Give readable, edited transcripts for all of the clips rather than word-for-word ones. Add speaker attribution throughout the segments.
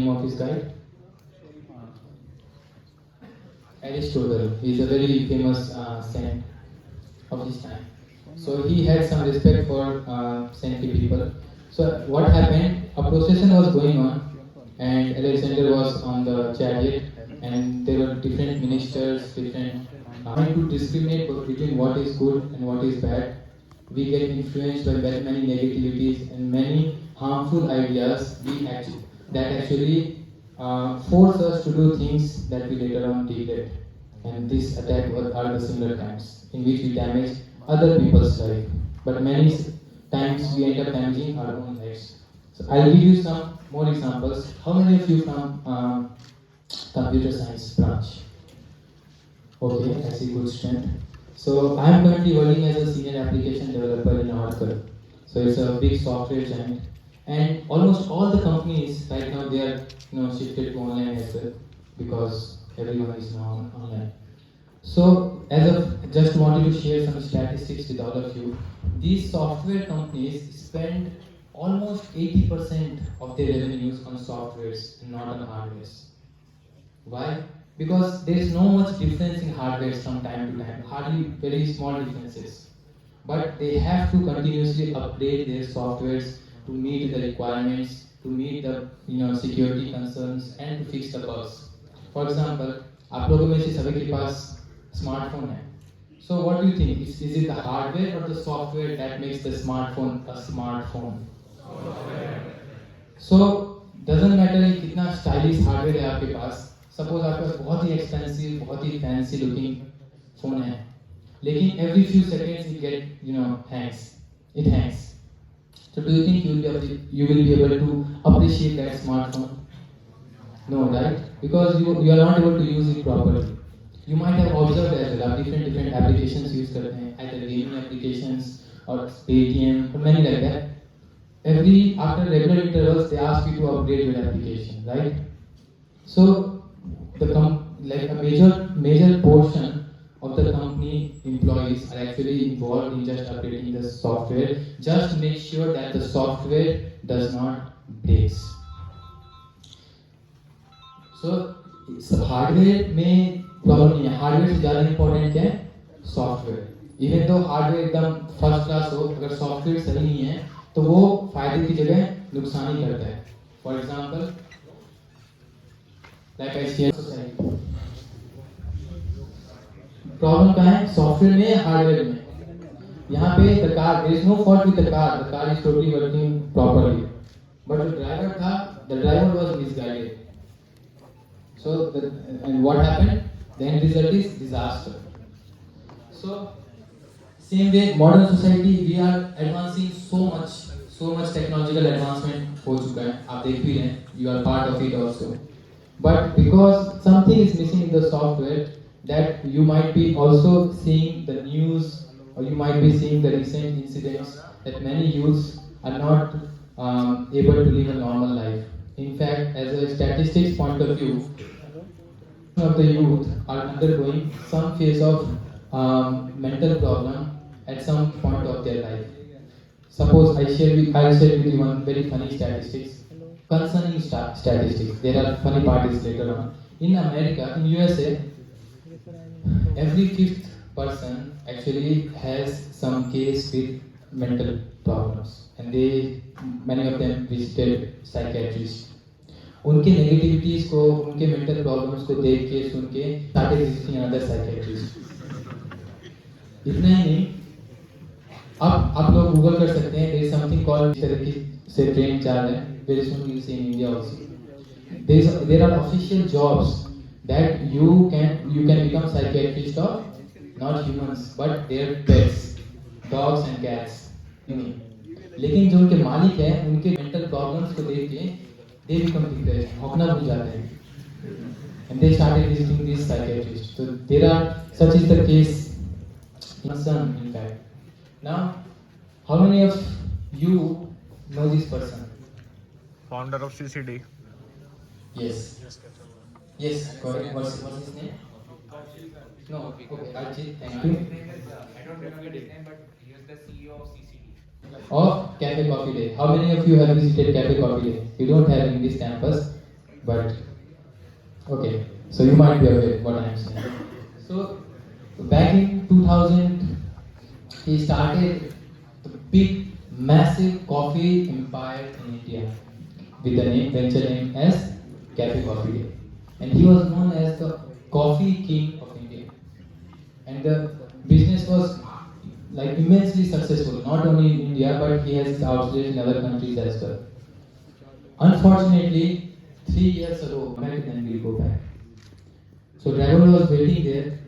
Speaker 1: Name of his guy? Aristotle. He is a very famous saint of his time. So he had some respect for saintly people. So what happened? A procession was going on, and Alexander was on the chariot, and there were different ministers, different trying to discriminate between what is good and what is bad. We get influenced by very many negativities and many harmful ideas that actually force us to do things that we later on regret. And this attack are the similar times in which we damage other people's life. But many times we end up damaging our own lives. So I'll give you some more examples. How many of you from computer science branch? Okay, I see good strength. So I am currently working as a senior application developer in Oracle. So it's a big software giant, and almost all the companies right now they are shifted to online as well because everyone is now online. So as of just wanted to share some statistics with all of you. These software companies spend almost 80% of their revenues on softwares and not on hardwares. Why? Because there is no much difference in hardware from time to time, hardly very small differences. But they have to continuously update their softwares to meet the requirements, to meet the security concerns and to fix the bugs. For example, आप लोगों में से सभी के पास smartphone है. So what do you think? Is it the hardware or the software that makes the smartphone a smartphone? So doesn't matter कि कितना stylish hardware है आपके पास. Suppose आपके पास बहुत ही expensive, बहुत ही fancy looking phone है, लेकिन every few seconds it get hangs. It hangs. So do you think you will be able to appreciate that smartphone? No, right? Because you are not able to use it properly. You might have observed as well different applications use करते हैं, either gaming applications or Paytm or many like that. After regular intervals they ask you to upgrade your application, right? So like a major portion of the company employees are actually involved in just updating the software, just to make sure that the software does not break. So hardware में problem नहीं है. Hardware से ज़्यादा important क्या है? Software. Even तो hardware एकदम first class हो, अगर सॉफ्टवेयर सही नहीं है तो वो फायदे की जगह नुकसान ही करता है. For example like I share society. Problem कहाँ है? सॉफ्टवेयर में या हार्डवेयर में? यहाँ पे the car, there is no fault with the car is totally working properly. But the driver था, the driver was misguided. So and what happened? The end result is disaster. So same way, modern society we are advancing so much technological advancement हो चुका है. आप देख भी रहे हैं. You are part of it also. But because something is missing in the software, that you might be also seeing the news or you might be seeing the recent incidents that many youths are not able to live a normal life. In fact, as a statistics point of view, of the youth are undergoing some phase of mental problem at some point of their life. Suppose I'll share with you one very funny statistics. Concerning statistics, there are funny parties later on. In America, in USA, every fifth person actually has some case with mental problems, and many of them visited psychiatrists. उनके negativities को, उनके mental problems को देख के सुन के started visiting another psychiatrist. इतना ही नहीं, अब आप लोग गूगल कर सकते हैं. there is something called इस तरह की से ट्रेन चाल है. very soon you will see in India also. There are official jobs that you can become psychiatrist of not humans but their pets, dogs and cats. लेकिन जो उनके मालिक हैं उनके mental problems को देख के they become depressed, हौकना भूल जाते हैं, and they started visiting these psychiatrists. So there are such is the case in some, in fact. Now, how many of you know this person?
Speaker 2: Founder of CCD.
Speaker 1: Yes, correct. What's his name? No, okay, Ajit, thank you.
Speaker 3: I don't remember his name, but he was the CEO of CCD.
Speaker 1: Of Cafe Coffee Day. How many of you have visited Cafe Coffee Day? You don't have in this campus. But okay, so you might be aware what I am saying. So back in 2000, he started the big, massive coffee empire in India with the venture name as Cafe Coffee Day, and he was known as the Coffee King of India. And the business was like immensely successful, not only in India but he has outlets in other countries as well. Unfortunately, 3 years ago, back then we'll go back. So driver was waiting there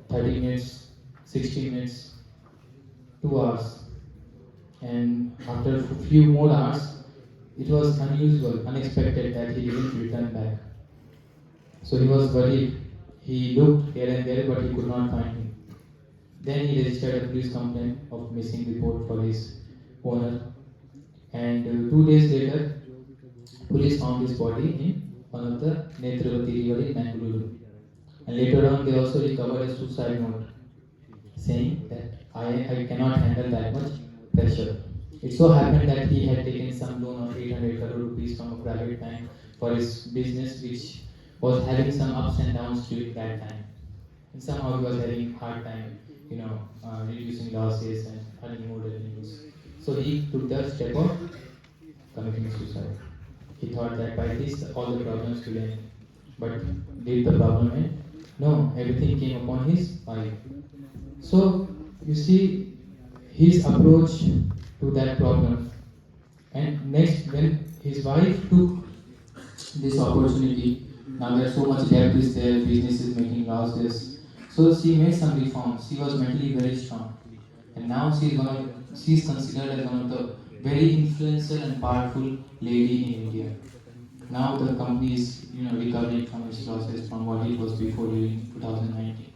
Speaker 1: 30 minutes, 60 minutes, 2 hours, and after a few more hours, it was unusual, unexpected that he didn't return back. So he was worried. He looked here and there, but he could not find him. Then he registered a police complaint of missing report for his owner. And 2 days later, police found his body in one of the Nit Kurukshetra river in Mangaluru. And later on, they also recovered a suicide note saying that I cannot handle that much pressure. It so happened that he had taken some loan of 800 crore rupees from a private bank for his business, which was having some ups and downs during that time. And somehow he was having hard time, reducing losses and earning more revenues. So he took the step of committing suicide. He thought that by this all the problems will end. But did the problem end? No, everything came upon his wife. So you see his approach to that problem. And next, when his wife took this opportunity, now there's so much debt is there, business is making losses. So she made some reforms. She was mentally very strong. And now she's considered as one of the very influential and powerful lady in India. Now the company is recovering from its losses from what it was before during 2019.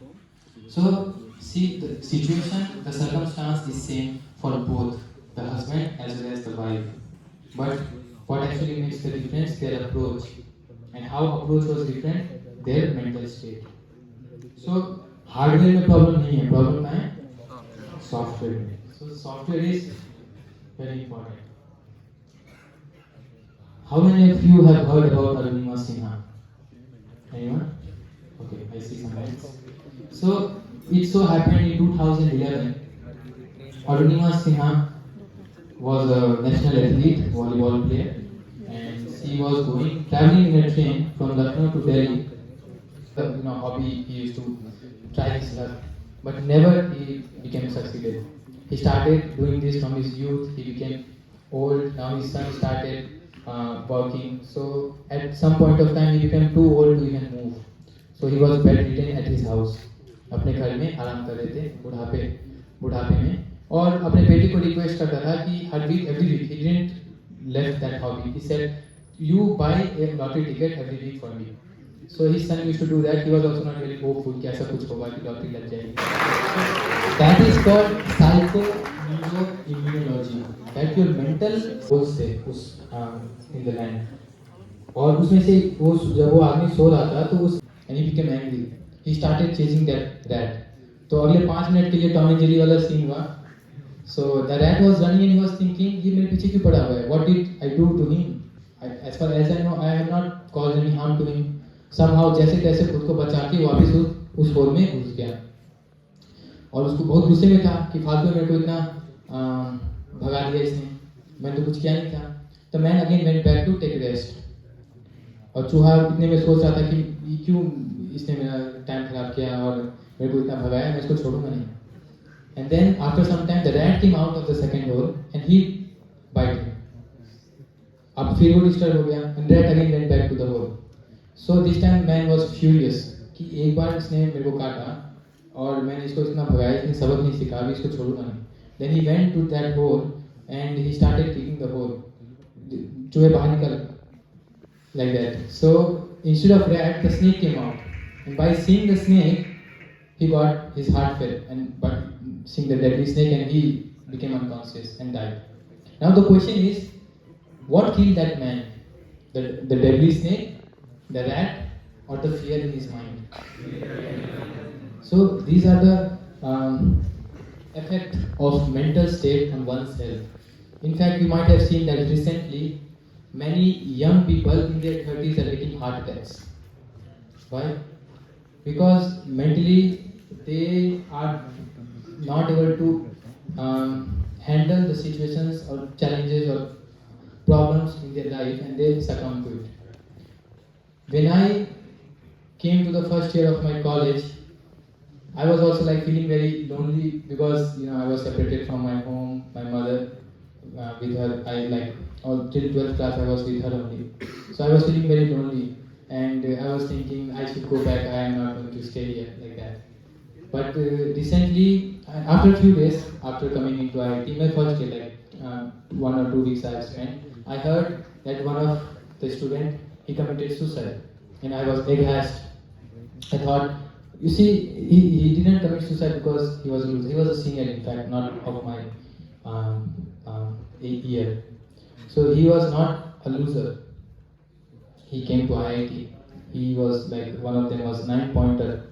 Speaker 1: So see the situation, the circumstance is same for both the husband as well as the wife. But what actually makes the difference? Their approach. And how approach was different? Their mental state. So hardware में problem नहीं है, problem कहाँ है? Software में. So software is very important. How many of you have heard about Arunima Sinha? Anyone? Okay, I see some hands. So it so happened in 2011, Arunima Sinha was a national athlete, volleyball player, and she was traveling in a train from Lucknow to Delhi. Hobby he used to try his luck, but never he became succeeded. He started doing this from his youth. He became old. Now his son started working. So at some point of time he became too old to even move. So he was bedridden at his house. अपने घर में आराम कर रहे थे बुढ़ापे में, और अपने बेटे को रिक्वेस्ट करता था कि हर week every week he didn't left that hobby. He said, you buy a lottery ticket every week for me. So his son used to do that. He was also not very hopeful कि ऐसा कुछ होगा कि lottery लग जाएगी. That is called psychoneuroimmunology. That your mental goals थे उस in the land. और उसमें से वो जब वो आदमी सो रहा था तो उस and he became angry. He started chasing that rat. तो अगले 5 मिनट के लिए टॉम एंड जेरी वाला सीन हुआ. So the rat was running and he was thinking ये मेरे पीछे क्यों पड़ा हुआ है? What did I do to him? As far as I know, I have not caused any harm to him. Somehow जैसे तैसे खुद को बचा के वापस उस होल में घुस गया. और उसको बहुत गुस्से में था कि फालतू मेरे को इतना भगा दिया इसने, मैंने तो कुछ किया नहीं था. तो man again went back to take rest. और चूहा इतने में सोच रहा था कि क्यों इसने मेरा टाइम खराब किया और मेरे को इतना भगाया, मैं इसको छोड़ूंगा नहीं. And then after some time the rat came out of the second hole and he bite him. अब फिर वो डिस्टर्ब हो गया and rat again went back to the hole. So this time man was furious कि एक बार इसने मेरे को काटा और मैंने इसको इतना भगाया, इसने सबक नहीं सीखा, अभी इसको छोड़ूंगा नहीं. Then he went to that hole and he started kicking the hole. चूहे बाहर निकल like that. So instead of rat, the snake came out, and by seeing the snake, he got his heart fell, and but seeing the deadly snake, and he became unconscious and died. Now the question is, what killed that man? The deadly snake, the rat, or the fear in his mind? So these are the effect of mental state on one's health. In fact, you might have seen that recently many young people in their 30s are getting heart attacks. Why? Because mentally they are not able to handle the situations or challenges or problems in their life, and they succumb to it. When I came to the first year of my college, I was also like feeling very lonely because I was separated from my home, my mother, with her. I like all till 12th class I was with her only. So I was feeling very lonely, and I was thinking I should go back. I am not going to stay here like that. But recently, after a few days after coming into IIT, my first day, like 1 or 2 weeks I have spent, I heard that one of the student he committed suicide, and I was aghast. I thought, you see, he didn't commit suicide because he was a loser. He was a senior, in fact, not of my year. So he was not a loser. He came to IIT. He was like one of them was 9 pointer,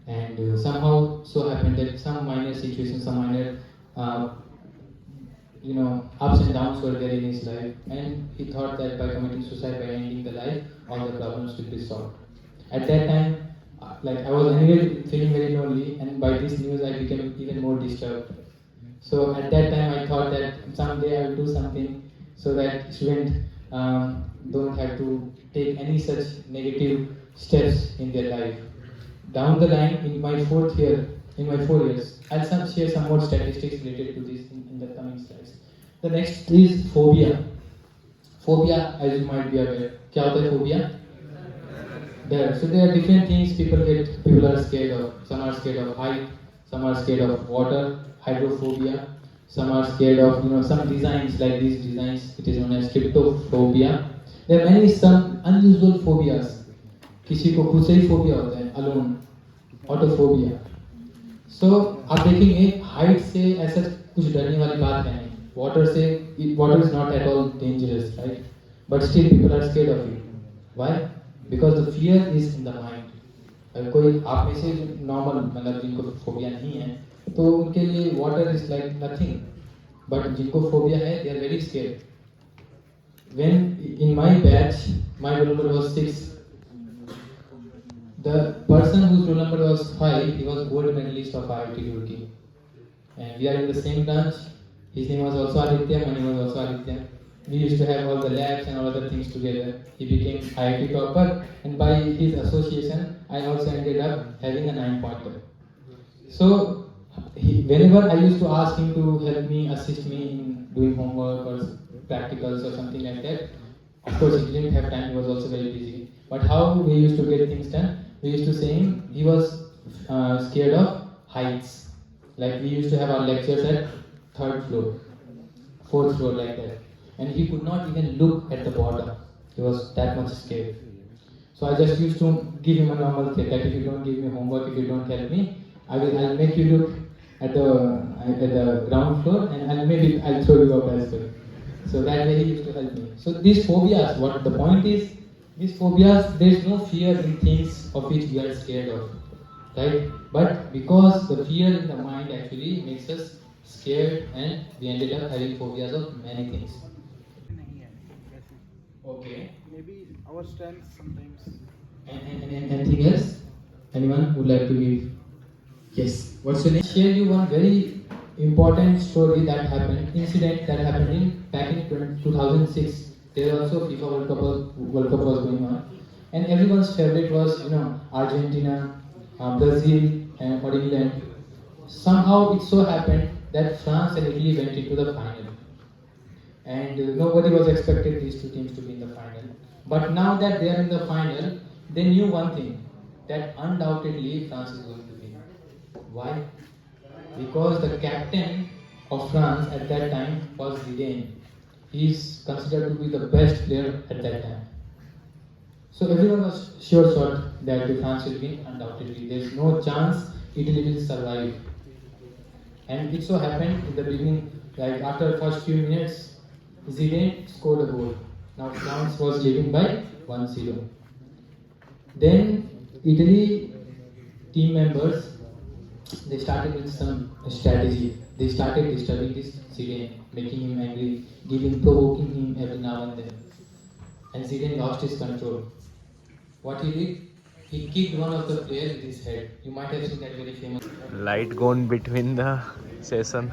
Speaker 1: and somehow so happened that some minor situations, some minor ups and downs were there in his life, and he thought that by committing suicide, by ending the life, all the problems will be solved. At that time, like I was anyway feeling very lonely, and by this news I became even more disturbed. So at that time I thought that someday I will do something so that students don't have to take any such negative steps in their life. Down the line, in my 4th year, in my 4 years, I'll share some more statistics related to this in the coming slides. The next is phobia. Phobia, as you might be aware, क्या होता है phobia? There. So there are different things people are scared of. Some are scared of height, some are scared of water, hydrophobia. Some are scared of some designs like these designs. It is known as cryptophobia. There are many some unusual phobias. किसी को खुद से ही phobia होता है, alone, autophobia. So आप देखेंगे height से ऐसा कुछ डरने वाली बात है नहीं. Water से water is not at all dangerous, right? But still people are scared of it. Why? Because the fear is in the mind. अगर कोई आप में से नॉर्मल मतलब जिनको फोबिया नहीं है तो उनके लिए water is like nothing, but जिनको फोबिया है they are very scared. When in my batch my roll number was 6, the person whose roll number was 5, he was gold medalist of IIT Roorkee, and we are in the same branch. His name was also Aditya, my name was also Aditya. We used to have all the labs and all other things together. He became IIT topper, and by his association, I also ended up having a 9 pointer. So, whenever I used to ask him to help me, assist me in doing homework or practicals or something like that, of course he didn't have time, he was also very busy. But how we used to get things done? We used to say he was scared of heights. Like we used to have our lectures at 3rd floor, 4th floor like that. And he could not even look at the bottom. He was that much scared. So I just used to give him a normal threat that if you don't give me homework, if you don't help me, I'll make you look at the ground floor, and I'll throw you up as well. So that way he used to help me. So these phobias, what the point is, these phobias, there is no fear in things of which we are scared of, right? But because the fear in the mind actually makes us scared, and we ended up having phobias of many things. Okay.
Speaker 4: Maybe our strength sometimes.
Speaker 1: And anything else? Anyone would like to give? Yes. What's your name? Share you one very important story that happened, incident that happened back in 2006. There also FIFA World Cup was going on, and everyone's favorite was Argentina, Brazil, and or England. Somehow it so happened that France and Italy went into the final. And nobody was expected these two teams to be in the final. But now that they are in the final, they knew one thing, that undoubtedly France is going to win. Why? Because the captain of France at that time was Zidane. He is considered to be the best player at that time. So everyone was sure shot that France will win undoubtedly. There is no chance Italy will survive. And it so happened in the beginning, like after the first few minutes, Zidane scored a goal. Now France was leading by 1-0. Then Italy team members, they started with some strategy. They started disturbing this Zidane, making him angry, provoking him every now and then. and Zidane lost his control. What he did, he kicked one of the players with his head. You might have seen that very famous.
Speaker 2: Light gone between the session.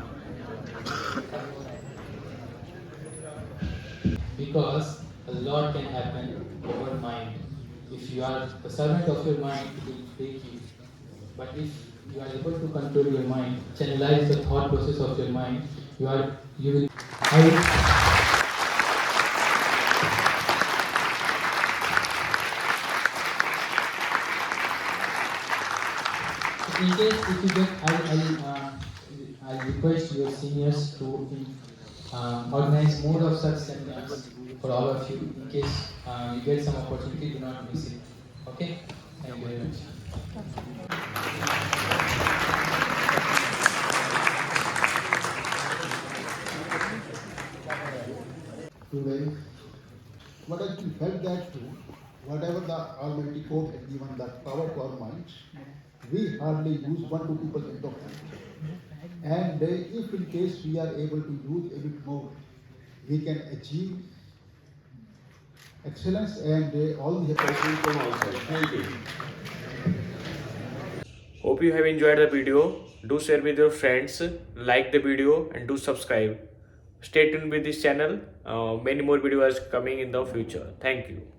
Speaker 1: Because a lot can happen in your mind. If you are the servant of your mind, it will break you. But if you are able to control your mind, channelize the thought process of your mind, you will. In case if you get, I'll request your seniors to organize more of such seminars for all of you. In case you get some opportunity, do not miss it. Okay? Thank you very much.
Speaker 5: Today, what I felt that whatever the Almighty God has given that power to our minds, we hardly use 1 to 2% of it. And if in case we are able to use a bit more, we can achieve excellence and all the
Speaker 6: From outside. Thank you.
Speaker 2: Hope you have enjoyed the video. Do share with your friends, like the video and do subscribe. Stay tuned with this channel. Many more videos coming in the future. Thank you.